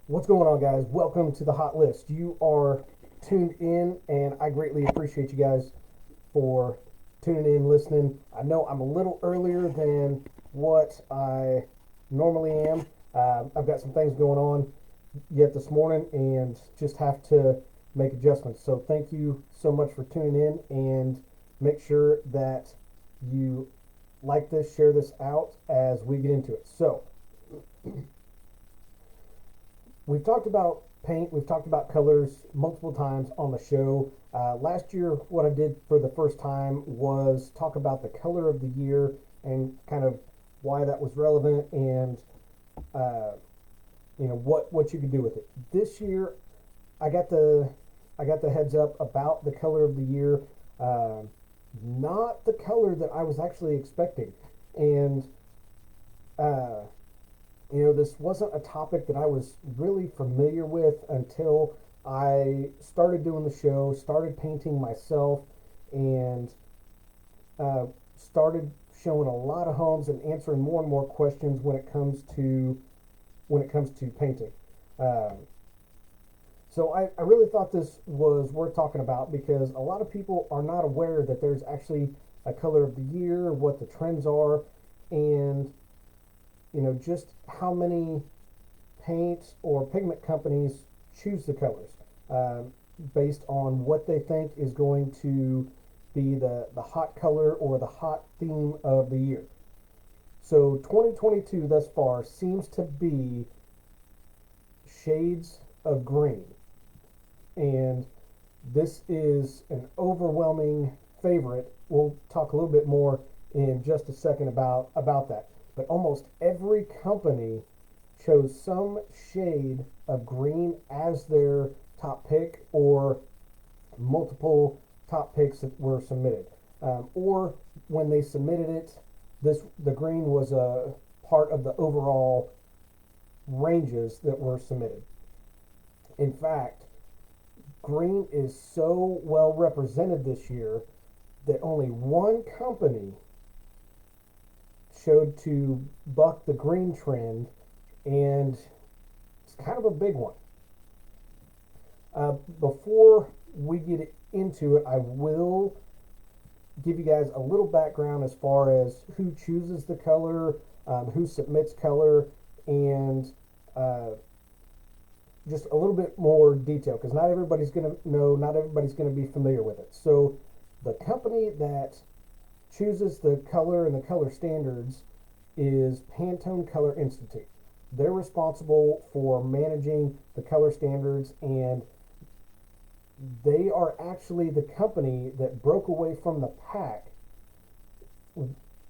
What's going on, guys? Welcome to the Hot List. You are tuned in, and I greatly appreciate you guys for tuning in, listening. I know I'm a little earlier than what I normally am. I've got some things going on yet this morning and just have to make adjustments. So, thank you so much for tuning in, and make sure that you like this, share this out as we get into it. So, we've talked about paint, we've talked about colors multiple times on the show. Last year, what I did for the first time was talk about the color of the year and kind of why that was relevant, and uh, what you could do with it. This year, I got the I got the heads up about the color of the year. Uh, Not the color that I was actually expecting, and uh, this wasn't a topic that I was really familiar with until I started doing the show, started painting myself, and uh, started showing a lot of homes and answering more and more questions when it comes to painting. Um, so I really thought this was worth talking about because a lot of people are not aware that there's actually a color of the year, what the trends are, and just how many paint or pigment companies choose the colors um, based on what they think is going to be the hot color or the hot theme of the year. So 2022 thus far seems to be shades of green, and this is an overwhelming favorite. We'll talk a little bit more in just a second about that. But almost every company chose some shade of green as their top pick, or multiple top picks that were submitted. Or when they submitted it, the green was a part of the overall ranges that were submitted. In fact, green is so well represented this year that only one company showed to buck the green trend, and it's kind of a big one. Before we get into it, I will give you guys a little background as far as who chooses the color, who submits color, and uh, just a little bit more detail because not everybody's going to know, not everybody's going to be familiar with it. So, the company that chooses the color and the color standards is Pantone Color Institute. They're responsible for managing the color standards, and they are actually the company that broke away from the pack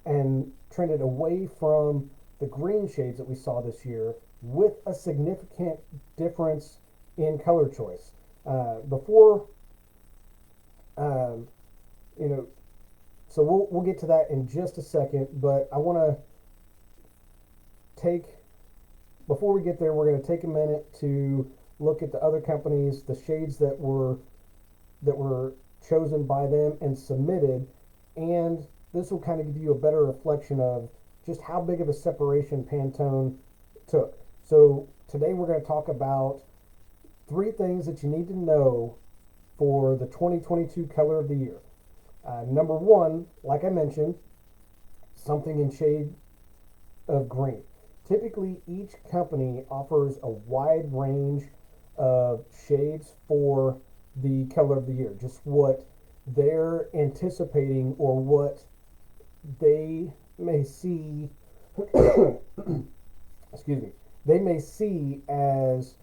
and trended away from the green shades that we saw this year with a significant difference in color choice. Before, um, you know, so we'll get to that in just a second, but I want to take, before we get there, we're going to take a minute to look at the other companies, the shades that were chosen by them and submitted, and this will kind of give you a better reflection of just how big of a separation Pantone took. So today we're going to talk about three things that you need to know for the 2022 color of the year. Number one, like I mentioned, something in shade of green. Typically, each company offers a wide range of shades for the color of the year, just what they're anticipating or what they may see, excuse me, they may see as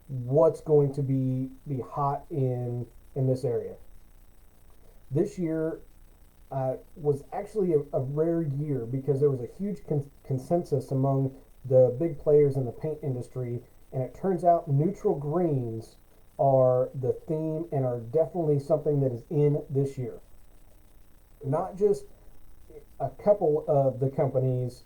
what's going to be hot in this area. This year was actually a rare year because there was a huge consensus among the big players in the paint industry, and it turns out neutral greens are the theme and are definitely something that is in this year. Not just a couple of the companies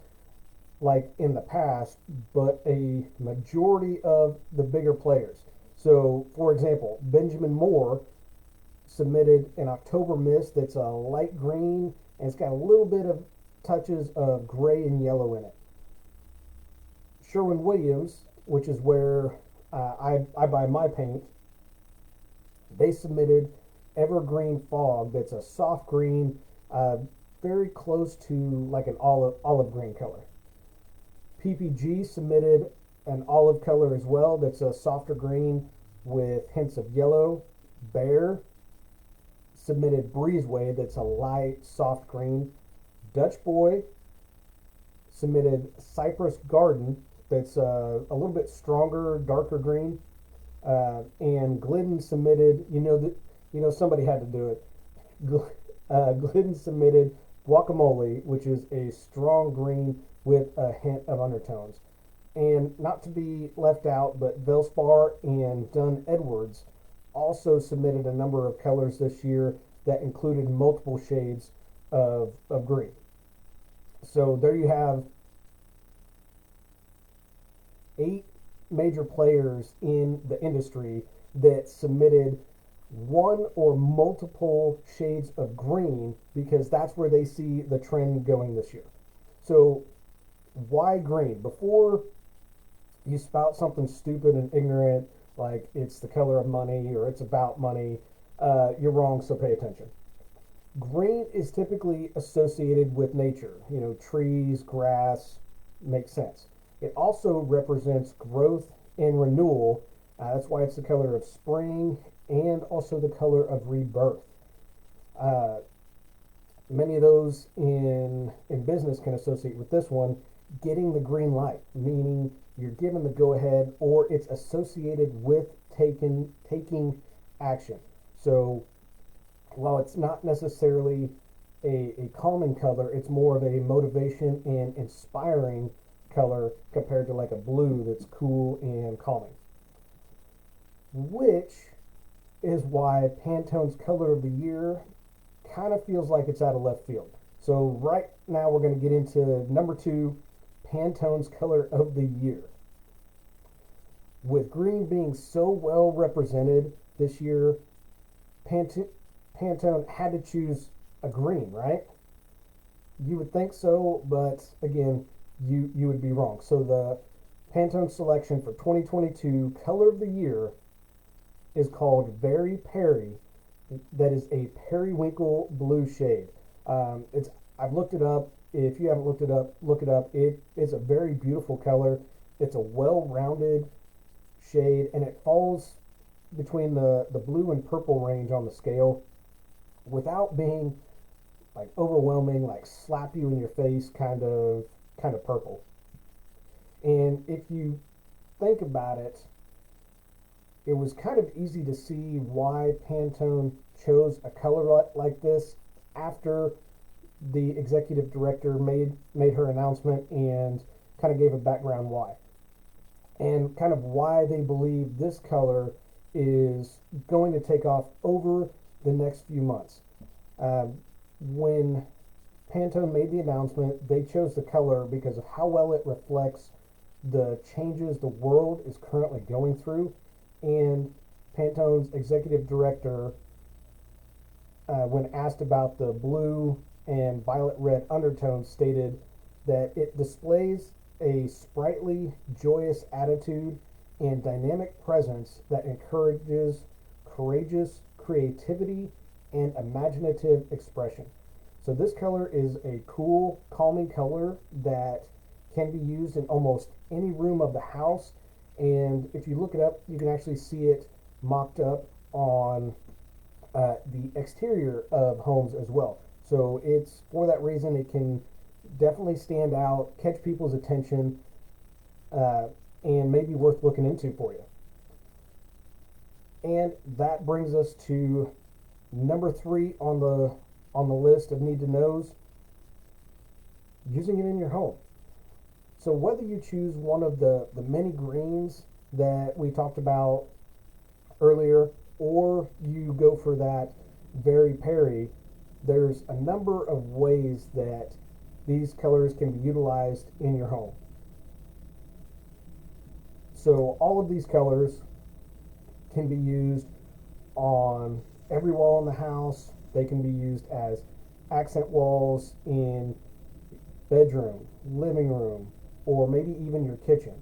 like in the past, but a majority of the bigger players. So, for example, Benjamin Moore submitted an October Mist that's a light green and it's got a little bit of touches of gray and yellow in it. Sherwin Williams which is where I buy my paint, they submitted evergreen fog that's a soft green, very close to like an olive green color. PPG submitted an olive color as well that's a softer green with hints of yellow. Bear submitted breezeway that's a light soft green. Dutch Boy submitted cypress garden that's a little bit stronger darker green. And Glidden submitted, somebody had to do it. Glidden submitted guacamole, which is a strong green with a hint of undertones. And not to be left out, but Velspar and Dunn Edwards also submitted a number of colors this year that included multiple shades of green. So there you have 8 major players in the industry that submitted one or multiple shades of green because that's where they see the trend going this year. So why green? Before you spout something stupid and ignorant like it's the color of money or it's about money, you're wrong, so pay attention. Green is typically associated with nature, trees, grass, makes sense. It also represents growth and renewal. That's why it's the color of spring and also the color of rebirth. Many of those in business can associate with this one, getting the green light, meaning you're given the go ahead or it's associated with taking action. So while it's not necessarily a calming color, it's more of a motivation and inspiring color compared to like a blue that's cool and calming. Which is why Pantone's color of the year kind of feels like it's out of left field. So right now we're going to get into number 2, Pantone's color of the year. With green being so well represented this year, Pantone had to choose a green, right? You would think so, but again, you would be wrong. So the Pantone selection for 2022 color of the year is called Very Perry. That is a periwinkle blue shade. I've looked it up. If you haven't looked it up, look it up. It is a very beautiful color. It's a well-rounded shade, and it falls between the blue and purple range on the scale without being like overwhelming, like slap you in your face kind of purple. And if you think about it, it was kind of easy to see why Pantone chose a color like this after the executive director made her announcement and kind of gave a background why. And kind of why they believe this color is going to take off over the next few months. When Pantone made the announcement, they chose the color because of how well it reflects the changes the world is currently going through. And Pantone's executive director, when asked about the blue and violet red undertones, stated that it displays a sprightly, joyous attitude and dynamic presence that encourages courageous creativity and imaginative expression. So this color is a cool, calming color that can be used in almost any room of the house. And if you look it up, you can actually see it mocked up on the exterior of homes as well. So it's for that reason it can definitely stand out, catch people's attention, and maybe worth looking into for you. And that brings us to number 3 on the list of need to knows: using it in your home. So whether you choose one of the many greens that we talked about earlier, or you go for that Very Perry, there's a number of ways that these colors can be utilized in your home. So all of these colors can be used on every wall in the house. They can be used as accent walls in bedroom, living room, or maybe even your kitchen.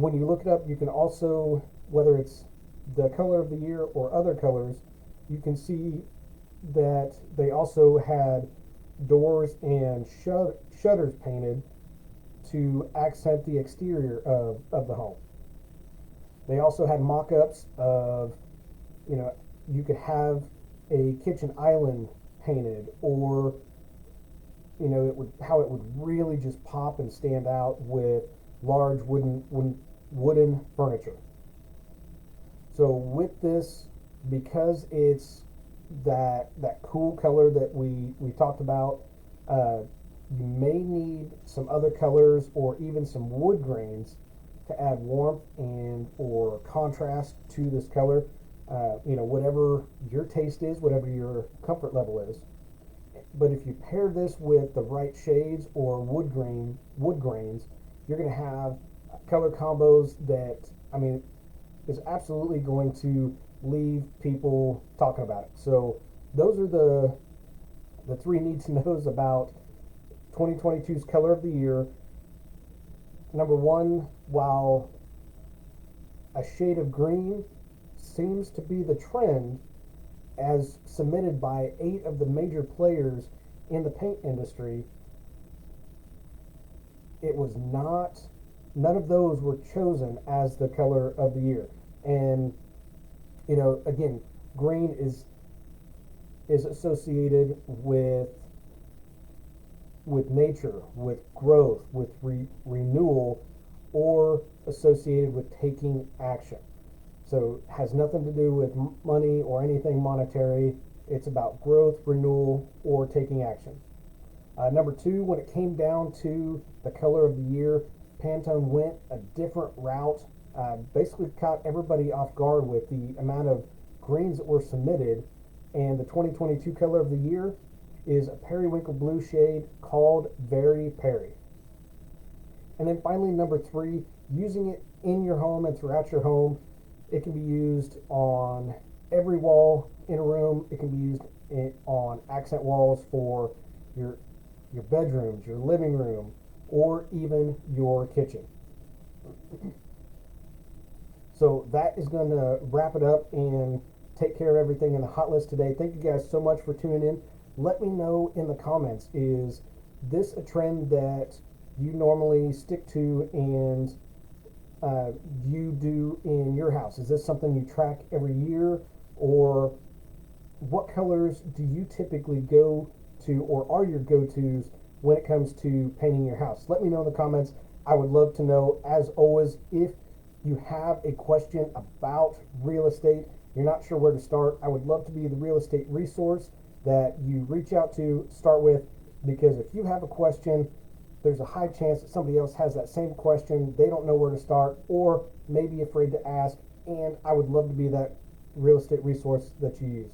when you look it up, you can also, whether it's the color of the year or other colors, you can see that they also had doors and shutters painted to accent the exterior of the home. They also had mock-ups of, you could have a kitchen island painted, or how it would really just pop and stand out with large wooden furniture. So with this, because it's that cool color that we talked about, you may need some other colors or even some wood grains to add warmth and or contrast to this color. Whatever your taste is, whatever your comfort level is. But if you pair this with the right shades or wood grains, you're going to have color combos that, is absolutely going to leave people talking about it. So those are the three need to knows about 2022's color of the year. Number one, while a shade of green seems to be the trend as submitted by 8 of the major players in the paint industry, it was not, none of those were chosen as the color of the year. And again, green is associated with nature, with growth, with renewal, or associated with taking action. So it has nothing to do with money or anything monetary. It's about growth, renewal, or taking action. Number two, when it came down to the color of the year, Pantone went a different route. Basically caught everybody off guard with the amount of greens that were submitted. And the 2022 color of the year is a periwinkle blue shade called Very Perry. And then finally, number three, using it in your home and throughout your home. It can be used on every wall in a room. It can be used on accent walls for your bedrooms, your living room, or even your kitchen. So that is going to wrap it up and take care of everything in the hot list today. Thank you guys so much for tuning in. Let me know in the comments, is this a trend that you normally stick to and you do in your house? Is this something you track every year, or what colors do you typically go to, or are your go-tos when it comes to painting your house? Let me know in the comments. I would love to know. As always, if you have a question about real estate, you're not sure where to start, I would love to be the real estate resource that you reach out to start with, because if you have a question, there's a high chance that somebody else has that same question. They don't know where to start, or may be afraid to ask, and I would love to be that real estate resource that you use.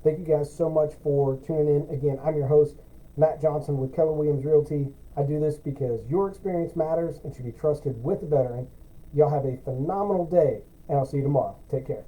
Thank you guys so much for tuning in. Again, I'm your host, Matt Johnson with Keller Williams Realty. I do this because your experience matters and should be trusted with a veteran. Y'all have a phenomenal day, and I'll see you tomorrow. Take care.